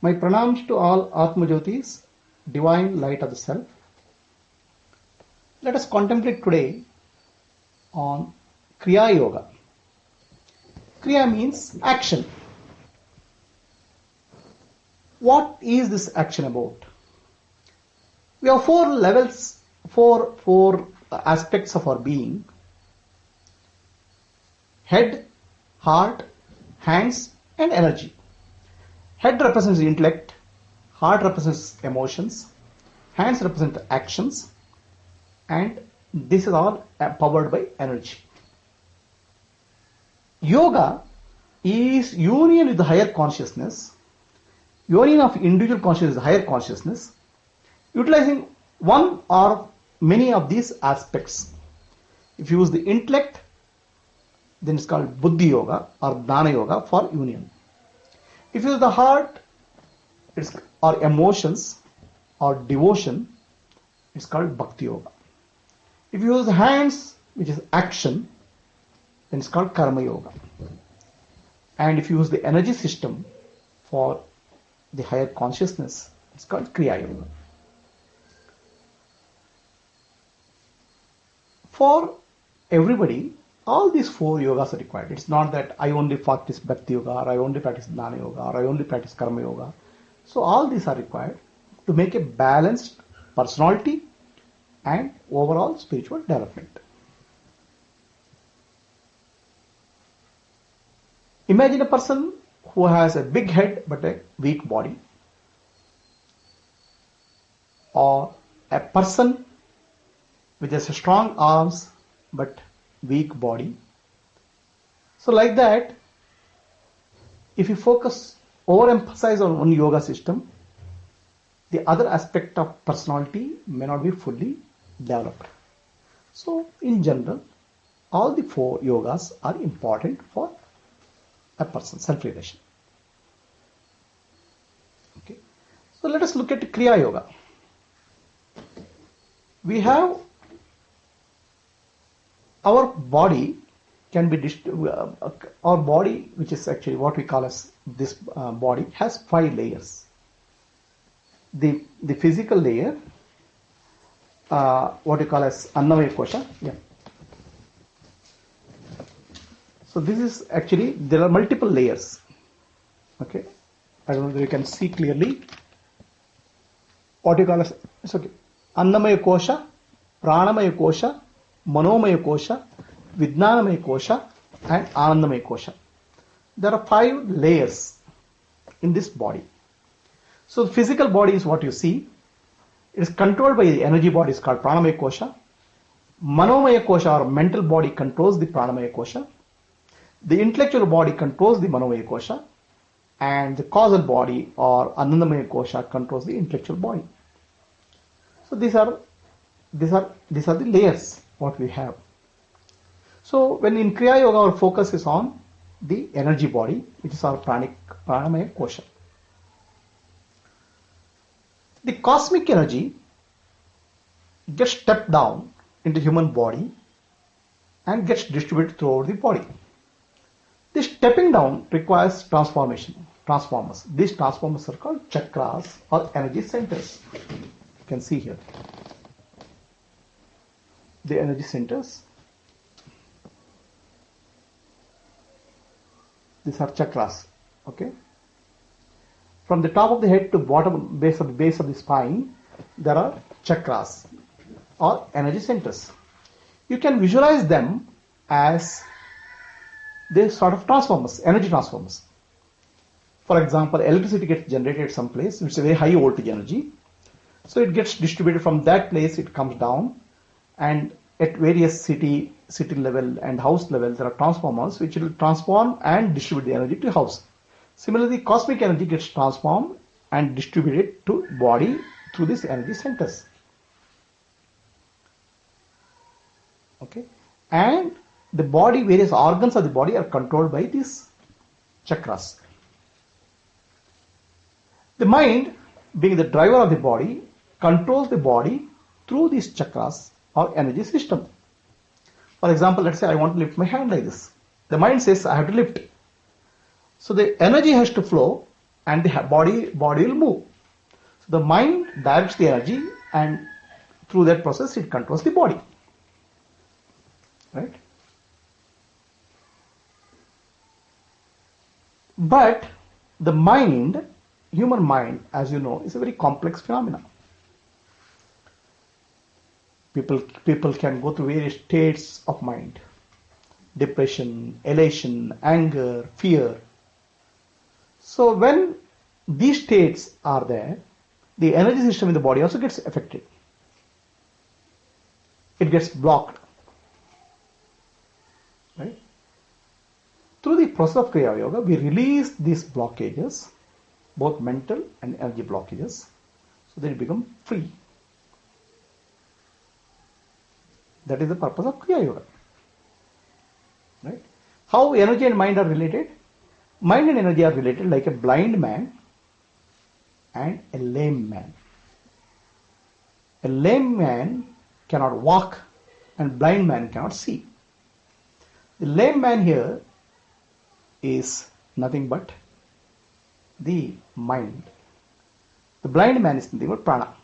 My pranams to all Atma Jyotis, divine light of the self. Let us contemplate today on Kriya Yoga. Kriya means action. What is this action about? We have four levels, four aspects of our being: head, heart, hands, and energy. Head represents the intellect, heart represents emotions, hands represent actions, and this is all powered by energy. Yoga is union with the higher consciousness, union of individual consciousness with higher consciousness, utilizing one or many of these aspects. If you use the intellect, then it's called Buddhi Yoga or Dana Yoga for union. If you use the heart or emotions or devotion, it's called Bhakti Yoga. If you use the hands, which is action, then it's called Karma Yoga. And if you use the energy system for the higher consciousness, it's called Kriya Yoga. For everybody, all these four yogas are required. It's not that I only practice Bhakti Yoga, or I only practice Jnana Yoga, or I only practice Karma Yoga. So all these are required to make a balanced personality and overall spiritual development. Imagine a person who has a big head but a weak body, or a person which has strong arms but weak body. So like that, if you overemphasize on one yoga system, the other aspect of personality may not be fully developed. So in general, all the four yogas are important for a person's self-realization. Okay. So let us look at Kriya Yoga. We have our body can be our body, which is actually what we call as this body, has 5 layers. The physical layer, what we call as Annamaya Kosha. Yeah. So this is actually, there are multiple layers. Okay. I don't know whether you can see clearly. What you call as, it's okay. Annamaya Kosha, Pranamaya Kosha, Manomaya Kosha, Vijnanamaya Kosha, and Anandamaya Kosha. There are 5 layers in this body. So the physical body is what you see. It is controlled by the energy body, is called Pranamaya Kosha. Manomaya Kosha, or mental body, controls the Pranamaya Kosha. The intellectual body controls the Manomaya Kosha. And the causal body, or Anandamaya Kosha, controls the intellectual body. So these are the layers what we have. So when in Kriya Yoga, our focus is on the energy body, which is our Pranamaya Kosha. The cosmic energy gets stepped down into human body and gets distributed throughout the body. This stepping down requires transformers. These transformers are called chakras or energy centers. You can see here the energy centers. These are chakras. Okay. From the top of the head to bottom base of the spine, there are chakras or energy centers. You can visualize them as this sort of transformers, energy transformers. For example, electricity gets generated some place, which is a very high voltage energy. So it gets distributed from that place, it comes down, and at various city level and house level, there are transformers which will transform and distribute the energy to house. Similarly, cosmic energy gets transformed and distributed to body through these energy centers. Okay, and the body, various organs of the body are controlled by these chakras. The mind, being the driver of the body, controls the body through these chakras or energy system. For example, let's say I want to lift my hand like this. The mind says I have to lift. So the energy has to flow and the body will move. So the mind directs the energy, and through that process it controls the body. Right? But the mind, human mind, as you know, is a very complex phenomenon. People can go through various states of mind: depression, elation, anger, fear. So when these states are there, the energy system in the body also gets affected. It gets blocked. Right? Through the process of Kriya Yoga, we release these blockages, both mental and energy blockages, so that it becomes free. That is the purpose of Kriya Yoga. Right? How energy and mind are related? Mind and energy are related like a blind man and a lame man. A lame man cannot walk and blind man cannot see. The lame man here is nothing but the mind. The blind man is nothing but prana.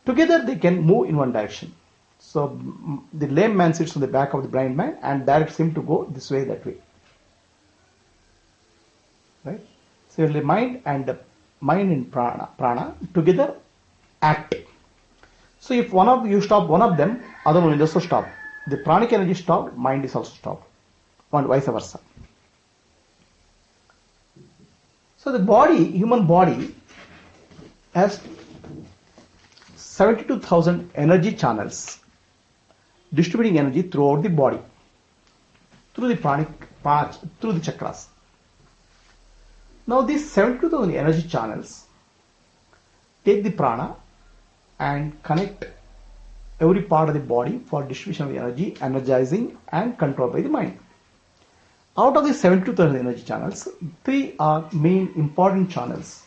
Together they can move in one direction. So the lame man sits on the back of the blind man and directs him to go this way, that way. Right? So the mind and prana together act. So if one of you stop one of them, other one will also stop. The pranic energy stopped, mind is also stopped, and vice versa. So the body, human body, has 72,000 energy channels distributing energy throughout the body, through the pranic parts, through the chakras. Now these 72,000 energy channels take the prana and connect every part of the body for distribution of the energy, energizing and controlled by the mind. Out of the 72,000 energy channels, 3 are main important channels.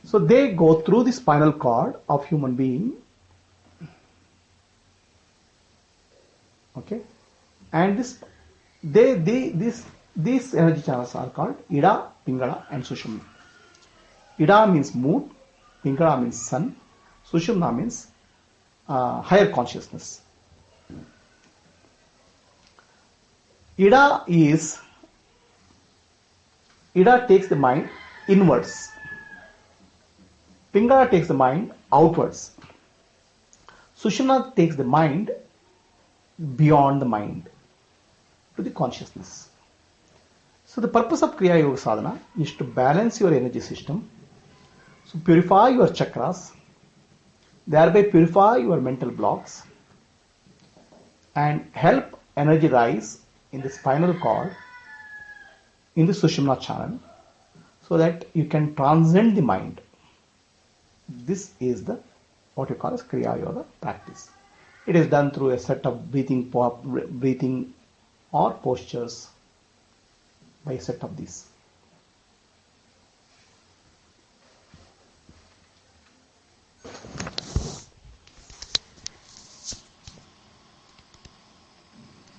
So they go through the spinal cord of human being. Okay, and these energy channels are called Ida, Pingala, and Sushumna. Ida means moon, Pingala means sun, Sushumna means higher consciousness. Ida takes the mind inwards. Pingala takes the mind outwards. Sushumna takes the mind beyond the mind to the consciousness. So the purpose of Kriya Yoga sadhana is to balance your energy system, so purify your chakras, thereby purify your mental blocks, and help energy rise in the spinal cord, in the Sushumna channel, so that you can transcend the mind. This is the what you call as Kriya Yoga practice. It is done through a set of breathing or postures by a set of these.